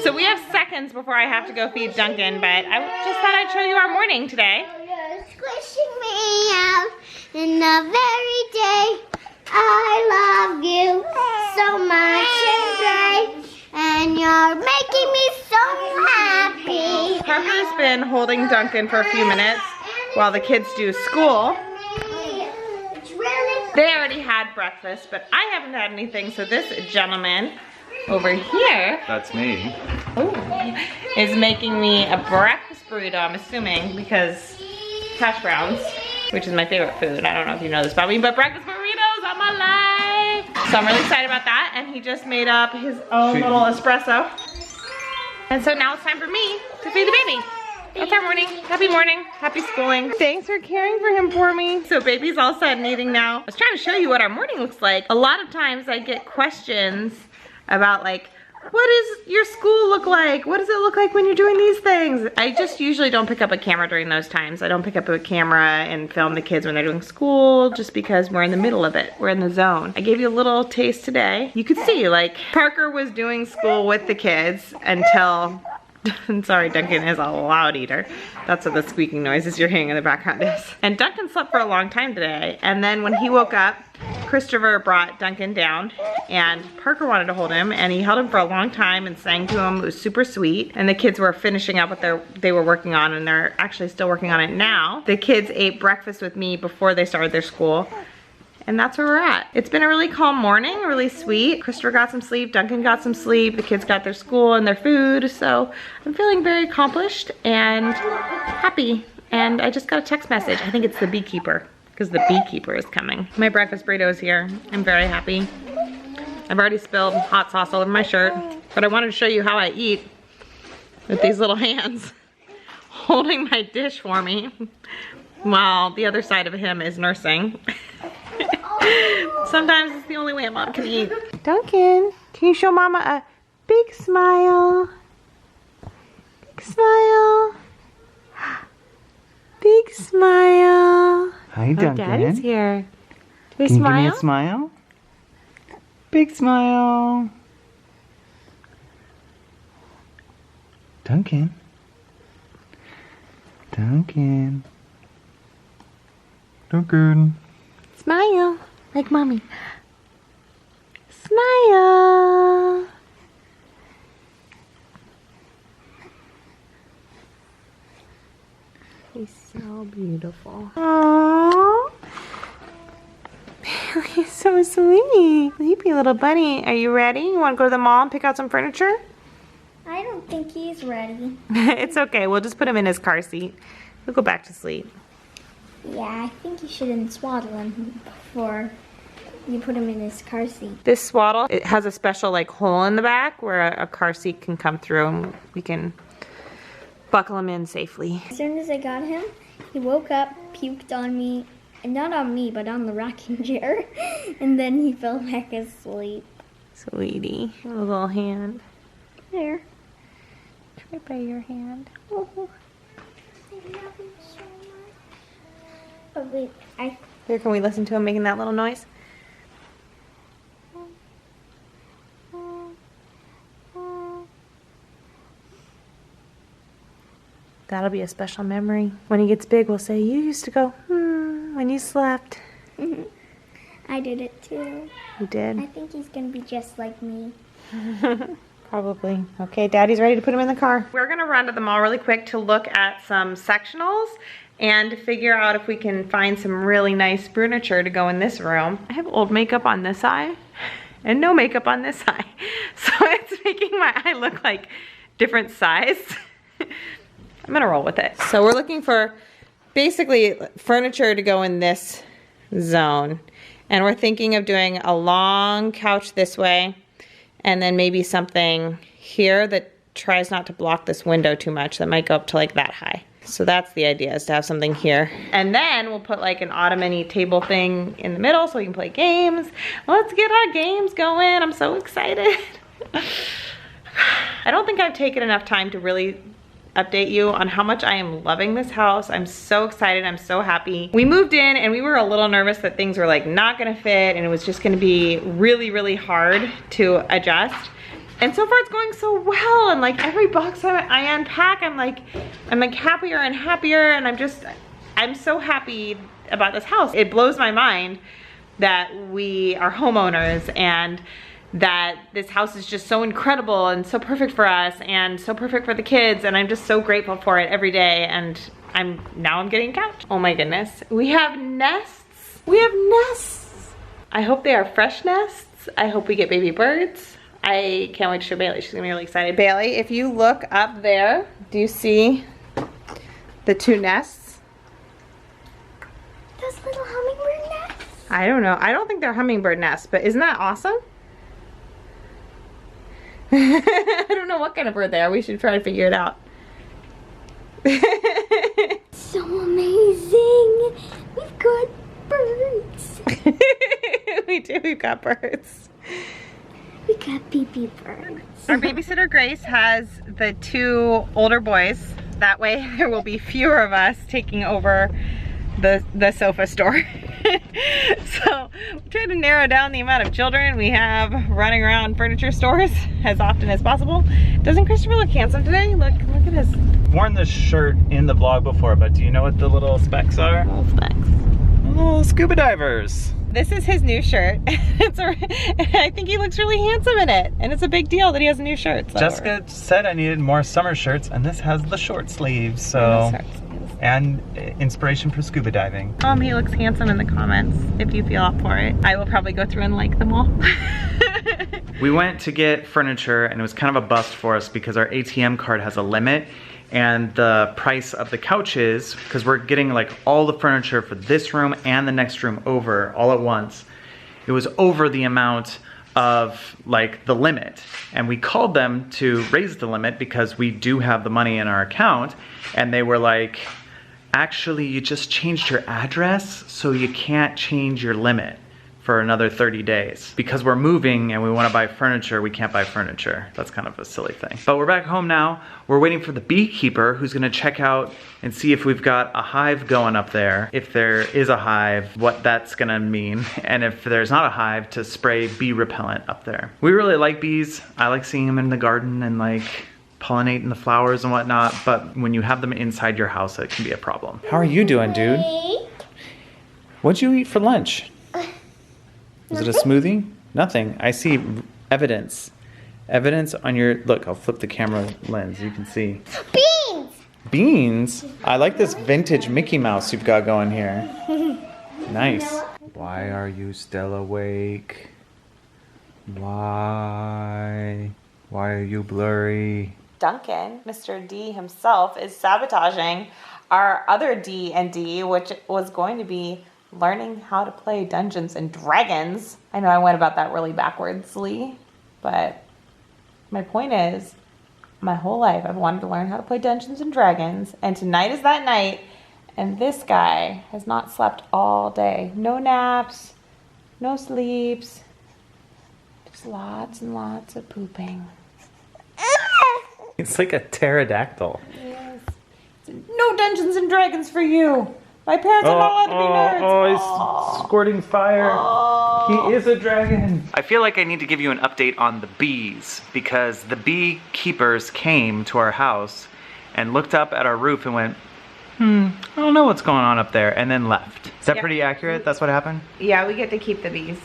So we have seconds before I have to go feed Duncan, but I just thought I'd show you our morning today. You're squishing me out in the very day I love you so much and you're making me so happy. Parker's been holding Duncan for a few minutes while the kids do school. They already had breakfast, but I haven't had anything, so this gentleman over here, that's me, is making me a breakfast burrito, I'm assuming, because hash browns, which is my favorite food. I don't know if you know this about me, but breakfast burritos are my life. So I'm really excited about that, and he just made up his own little espresso. And so now it's time for me to feed the baby. That's our morning. Happy morning. Happy schooling. Thanks for caring for him for me. So baby's all set and eating now. I was trying to show you what our morning looks like. A lot of times I get questions about like, what does your school look like? What does it look like when you're doing these things? I just usually don't pick up a camera during those times. I don't pick up a camera and film the kids when they're doing school just because we're in the middle of it. We're in the zone. I gave you a little taste today. You could see like Parker was doing school with the kids until sorry, Duncan is a loud eater. That's what the squeaking noises you're hearing in the background is. And Duncan slept for a long time today. And then when he woke up, Christopher brought Duncan down and Parker wanted to hold him and he held him for a long time and sang to him. It was super sweet. And the kids were finishing up what they were working on and they're actually still working on it now. The kids ate breakfast with me before they started their school. And that's where we're at. It's been a really calm morning, really sweet. Christopher got some sleep, Duncan got some sleep, the kids got their school and their food, so I'm feeling very accomplished and happy. And I just got a text message. I think it's the beekeeper, because the beekeeper is coming. My breakfast burrito is here. I'm very happy. I've already spilled hot sauce all over my shirt, but I wanted to show you how I eat with these little hands holding my dish for me while the other side of him is nursing. Sometimes it's the only way a mom can eat. Duncan, can you show Mama a big smile? Big smile. Big smile. Hi, Duncan. Oh, Daddy's here. Do we Can smile? you give me a smile? Big smile. Duncan. Duncan. Duncan. Smile, like Mommy. Smile. He's so beautiful. Aww. He's so sweet. Sleepy little bunny. Are you ready? You want to go to the mall and pick out some furniture? I don't think he's ready. It's okay. We'll just put him in his car seat. He'll go back to sleep. Yeah, I think you shouldn't swaddle him before you put him in his car seat. This swaddle, it has a special like hole in the back where a car seat can come through and we can buckle him in safely. As soon as I got him, he woke up, puked on me, and not on me, but on the rocking chair, and then he fell back asleep. Sweetie, a little hand. There. Right by your hand. Oh. I love him so much. Oh wait, Here, can we listen to him making that little noise? That'll be a special memory. When he gets big, we'll say, you used to go, when you slept. I did it too. You did? I think he's gonna be just like me. Probably. Okay, Daddy's ready to put him in the car. We're gonna run to the mall really quick to look at some sectionals and to figure out if we can find some really nice furniture to go in this room. I have old makeup on this eye and no makeup on this eye. So it's making my eye look like different size. I'm gonna roll with it. So we're looking for basically furniture to go in this zone. And we're thinking of doing a long couch this way and then maybe something here that tries not to block this window too much. That might go up to like that high. So that's the idea, is to have something here. And then we'll put like an ottoman-y table thing in the middle so we can play games. Let's get our games going. I'm so excited. I don't think I've taken enough time to really update you on how much I am loving this house. I'm so excited, I'm so happy. We moved in and we were a little nervous that things were like not gonna fit and it was just gonna be really, really hard to adjust. And so far it's going so well, and like every box I unpack, I'm like happier and happier, and I'm so happy about this house. It blows my mind that we are homeowners and that this house is just so incredible and so perfect for us and so perfect for the kids, and I'm just so grateful for it every day. And now I'm getting a couch. Oh my goodness. We have nests. We have nests. I hope they are fresh nests. I hope we get baby birds. I can't wait to show Bailey. She's gonna be really excited. Bailey, if you look up there, do you see the 2 nests? Those little hummingbird nests? I don't know. I don't think they're hummingbird nests, but isn't that awesome? I don't know what kind of bird they are. We should try to figure it out. So amazing. We've got birds. We do. We've got birds. We got baby birds. Our babysitter Grace has the 2 older boys. That way there will be fewer of us taking over the sofa store. So we try to narrow down the amount of children we have running around furniture stores as often as possible. Doesn't Christopher look handsome today? Look at his. I've worn this shirt in the vlog before, but do you know what the little specks are? Little specks. Oh, scuba divers. This is his new shirt. I think he looks really handsome in it, and it's a big deal that he has a new shirt. So. Jessica said I needed more summer shirts, and this has the short sleeves, so. And inspiration for scuba diving. He looks handsome in the comments if you feel up for it. I will probably go through and like them all. We went to get furniture and it was kind of a bust for us because our ATM card has a limit, and the price of the couches, because we're getting like all the furniture for this room and the next room over all at once, it was over the amount of like the limit, and we called them to raise the limit because we do have the money in our account, and they were like, actually you just changed your address, so you can't change your limit for another 30 days. Because we're moving and we want to buy furniture, we can't buy furniture. That's kind of a silly thing. But we're back home now. We're waiting for the beekeeper who's gonna check out and see if we've got a hive going up there. If there is a hive, what that's gonna mean. And if there's not a hive, to spray bee repellent up there. We really like bees. I like seeing them in the garden and like pollinating the flowers and whatnot, but when you have them inside your house, it can be a problem. How are you doing, dude? What'd you eat for lunch? Was it a smoothie? Nothing. I see evidence. Evidence on your, look, I'll flip the camera lens, you can see. Beans! Beans? I like this vintage Mickey Mouse you've got going here. Nice. Why are you still awake? Why? Why are you blurry? Duncan, Mr. D himself, is sabotaging our other D&D, which was going to be learning how to play Dungeons and Dragons. I know I went about that really backwardsly, but my point is, my whole life I've wanted to learn how to play Dungeons and Dragons, and tonight is that night, and this guy has not slept all day. No naps, no sleeps, just lots and lots of pooping. It's like a pterodactyl. Yes. No Dungeons and Dragons for you. My parents are not allowed to be nerds. Oh, he's squirting fire. He is a dragon. I feel like I need to give you an update on the bees, because the beekeepers came to our house and looked up at our roof and went, I don't know what's going on up there, and then left. Is that pretty accurate? That's what happened? Yeah, we get to keep the bees.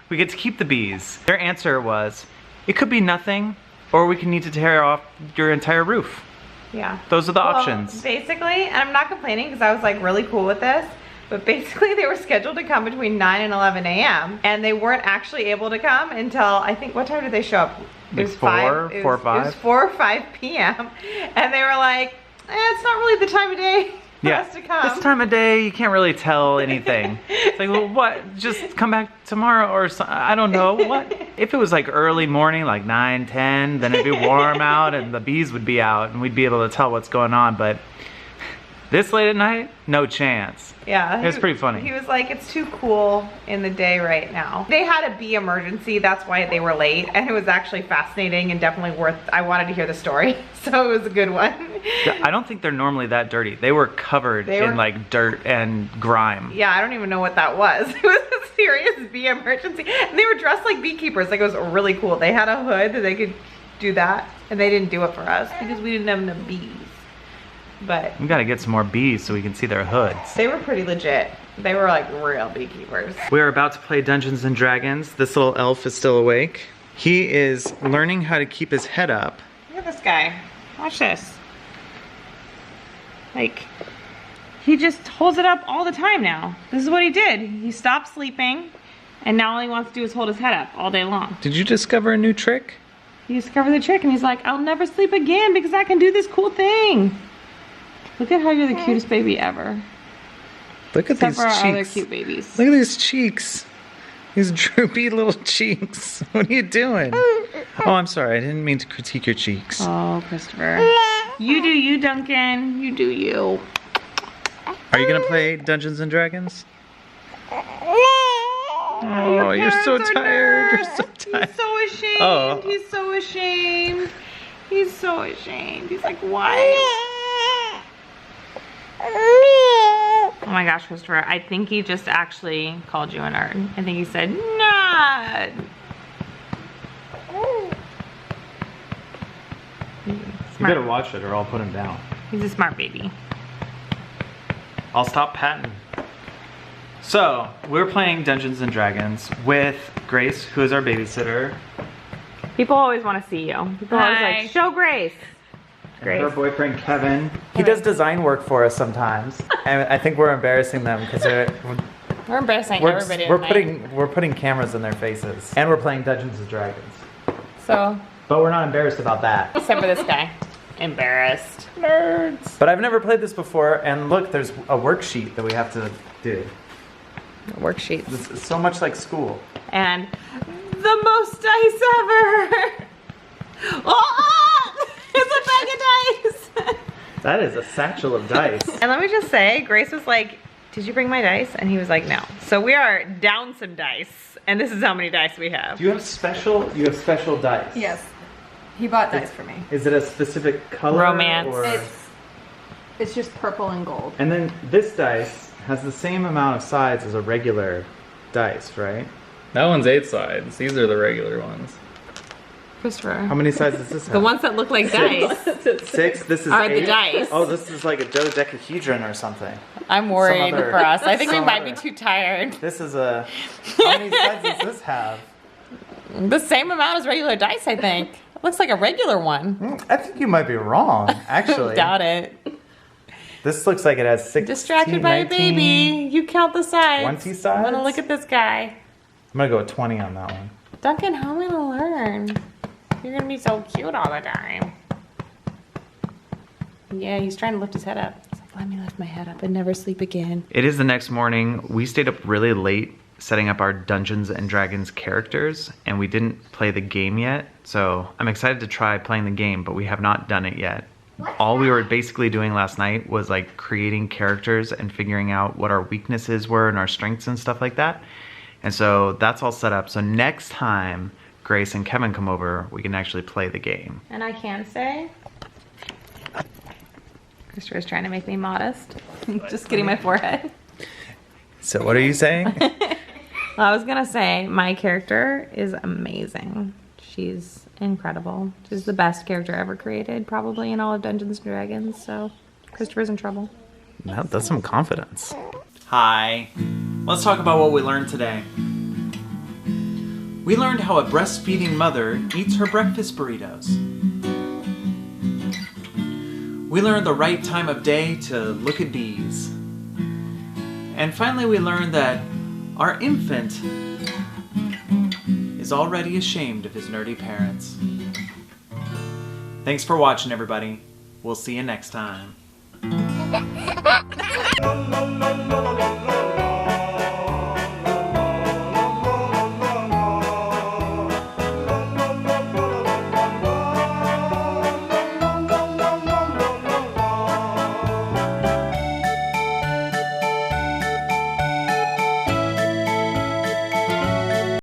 We get to keep the bees. Their answer was, it could be nothing, or we can need to tear off your entire roof. Yeah. Those are the options. Basically, and I'm not complaining because I was like really cool with this, but basically they were scheduled to come between 9 and 11 a.m. and they weren't actually able to come until, I think, what time did they show up? It was 4 or 5 or 5 p.m. And they were like, it's not really the time of day for us to come. This time of day, you can't really tell anything. It's like, well, what? Just come back tomorrow or something. I don't know. What? If it was like early morning, like 9, 10, then it'd be warm out and the bees would be out and we'd be able to tell what's going on. But This late at night? No chance. Yeah. It was pretty funny. He was like, it's too cool in the day right now. They had a bee emergency, that's why they were late, and it was actually fascinating and definitely worth, I wanted to hear the story, so it was a good one. I don't think they're normally that dirty. They were covered in like dirt and grime. Yeah, I don't even know what that was. It was a serious bee emergency. And they were dressed like beekeepers, like it was really cool. They had a hood that they could do that, and they didn't do it for us because we didn't have enough bees. But we gotta get some more bees so we can see their hoods. they were pretty legit. They were like real beekeepers. We're about to play Dungeons and Dragons. This little elf is still awake. He is learning how to keep his head up. Look at this guy. Watch this. Like, he just holds it up all the time now. This is what he did. He stopped sleeping, and now all he wants to do is hold his head up all day long. Did you discover a new trick? He discovered the trick, and he's like, I'll never sleep again because I can do this cool thing. Look at how you're the cutest baby ever. Look at Except these for our other cheeks. cute babies. Look at these cheeks. These droopy little cheeks. What are you doing? Oh, I'm sorry. I didn't mean to critique your cheeks. Oh, Christopher. You do you, Duncan. You do you. Are you gonna play Dungeons and Dragons? Oh, you're so tired. You're so tired. He's so ashamed. Oh. He's so ashamed. He's so ashamed. He's like, why? Oh my gosh, Christopher, I think he just actually called you a nerd. I think he said, nerd. You better watch it or I'll put him down. He's a smart baby. I'll stop patting. So, we're playing Dungeons and Dragons with Grace, who is our babysitter. People always want to see you. People are always like, show Grace. And her boyfriend Kevin. He does design work for us sometimes, and I think we're embarrassing them because We're embarrassing everybody. we're putting cameras in their faces, and we're playing Dungeons and Dragons. So, But we're not embarrassed about that. except for this guy. Embarrassed. Nerds. But I've never played this before, and look, there's a worksheet that we have to do. Worksheets. It's so much like school. And the most dice ever. Oh, it's a bag of dice. That is a satchel of dice. And let me just say, Grace was like, did you bring my dice? And he was like, no. So we are down some dice, and this is how many dice we have. Do you have special dice? Yes. He bought dice for me. Is it a specific color? Romance. Or... It's just purple and gold. And then this dice has the same amount of sides as a regular dice, right? That one's 8 sides. These are the regular ones. Christopher. How many sides does this have? The ones that look like dice 6? This is are 8? the dice. Oh, this is like a dodecahedron or something. I'm worried Some other- for us. I think we some might other- be too tired. This is a... How many sides does this have? The same amount as regular dice, I think. It looks like a regular one. I think you might be wrong, actually. Doubt it. This looks like it has 16, Distracted by a 19, baby. You count the sides. 20 sides? I'm gonna look at this guy. I'm gonna go with 20 on that one. Duncan, how am I gonna learn? You're gonna be so cute all the time. Yeah, he's trying to lift his head up. He's like, let me lift my head up and never sleep again. It is the next morning. We stayed up really late setting up our Dungeons and Dragons characters, and we didn't play the game yet. So I'm excited to try playing the game, but we have not done it yet. All we were basically doing last night was like creating characters and figuring out what our weaknesses were and our strengths and stuff like that. And so that's all set up. So next time Grace and Kevin come over, we can actually play the game. And I can say, Christopher's trying to make me modest. Just getting my forehead. So what are you saying? Well, I was gonna say my character is amazing. She's incredible. She's the best character ever created, probably in all of Dungeons and Dragons. So Christopher's in trouble. That's some confidence. Hi. Let's talk about what we learned today. We learned how a breastfeeding mother eats her breakfast burritos. We learned the right time of day to look at bees. And finally we learned that our infant is already ashamed of his nerdy parents. Thanks for watching, everybody. We'll see you next time.